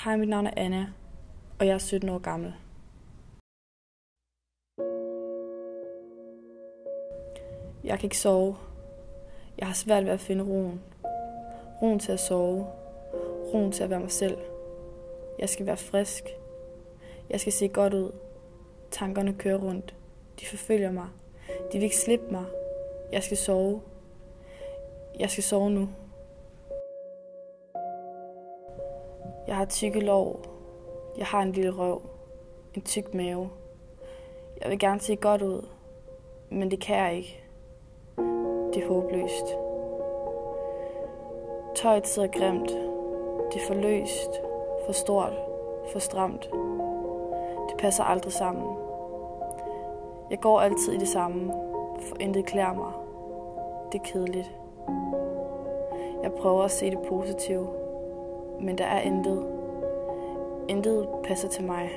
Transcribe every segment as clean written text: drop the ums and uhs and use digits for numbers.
Hej, mit navn er Anna, og jeg er 17 år gammel. Jeg kan ikke sove. Jeg har svært ved at finde roen. Roen til at sove. Roen til at være mig selv. Jeg skal være frisk. Jeg skal se godt ud. Tankerne kører rundt. De forfølger mig. De vil ikke slippe mig. Jeg skal sove. Jeg skal sove nu. Jeg har tykke lår. Jeg har en lille røv. En tyk mave. Jeg vil gerne se godt ud, men det kan jeg ikke. Det er håbløst. Tøjet sidder grimt. Det er for løst, for stort, for stramt. Det passer aldrig sammen. Jeg går altid i det samme, for intet klæder mig. Det er kedeligt. Jeg prøver at se det positive, men der er intet. Intet passer til mig.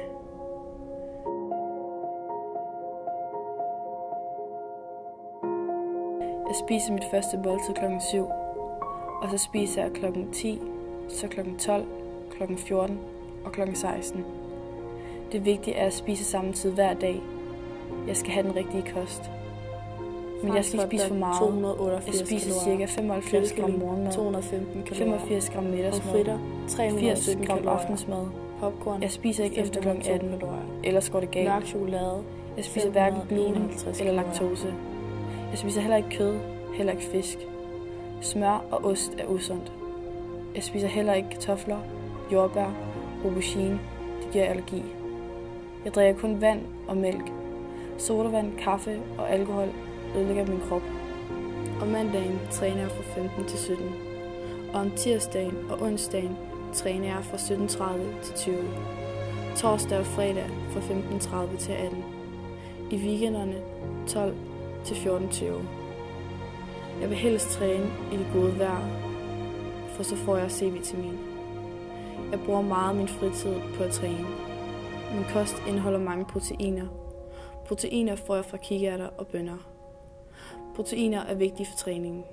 Jeg spiser mit første måltid klokken 7, og så spiser jeg klokken 10, så klokken 12, klokken 14 og klokken 16. Det er vigtigt at spise samme tid hver dag. Jeg skal have den rigtige kost. Men jeg skal ikke spise for meget. Jeg spiser ca. 75 gram morgenmad, 85 gram middagsmad, 80 gram aftensmad. Popcorn. Jeg spiser ikke efter kl. 18, ellers går det galt. Mørk chokolade. Jeg spiser hverken gluten eller laktose. Jeg spiser heller ikke kød, heller ikke fisk. Smør og ost er usundt. Jeg spiser heller ikke kartofler, jordbær, aubergine. Det giver allergi. Jeg drikker kun vand og mælk. Sodavand, kaffe og alkohol ødelægger min krop. Om mandagen træner jeg fra 15 til 17. Og om tirsdagen og onsdagen træner jeg fra 17:30 til 20. Torsdag og fredag fra 15:30 til 18. I weekenderne 12 til 14:20. Jeg vil helst træne i det gode vejr, for så får jeg C-vitamin. Jeg bruger meget af min fritid på at træne. Min kost indeholder mange proteiner. Proteiner får jeg fra kikærter og bønner. Proteiner er vigtige for træningen.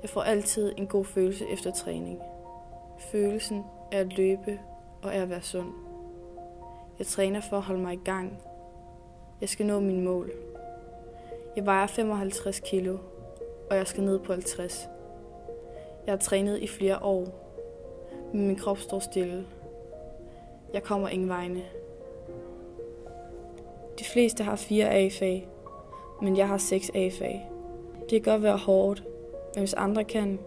Jeg får altid en god følelse efter træning. Følelsen er at løbe og er at være sund. Jeg træner for at holde mig i gang. Jeg skal nå mine mål. Jeg vejer 55 kilo, og jeg skal ned på 50. Jeg har trænet i flere år, men min krop står stille. Jeg kommer ingen vegne. De fleste har 4 A-fag, men jeg har 6 A-fag. Det kan godt være hårdt, men hvis andre kan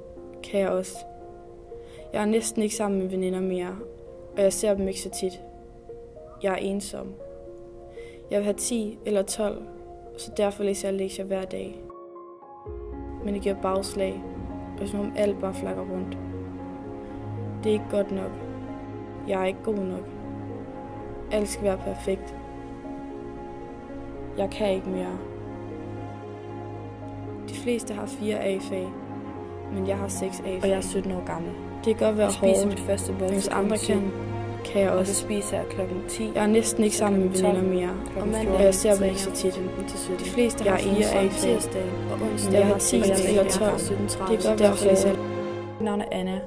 jeg også. Jeg er næsten ikke sammen med veninder mere, og jeg ser dem ikke så tit. Jeg er ensom. Jeg vil have 10 eller 12, så derfor læser jeg lektier hver dag. Men det giver bagslag, og som om alt bare flakker rundt. Det er ikke godt nok. Jeg er ikke god nok. Alt skal være perfekt. Jeg kan ikke mere. De fleste har 4 A-fag, men jeg har 6 A-fag. Og jeg er 17 år gammel. Det kan godt være hårdt. Jeg spiser mit første måltid. Hvis andre kan jeg også. Og så spiser jeg klokken 10. Jeg er næsten ikke sammen med veninder mere. Og jeg ser dem ikke så tit. De fleste har 4 A-fag. Og onsdag jeg har 10 eller 12. Det kan godt være hårdt. Mit navn er Anna.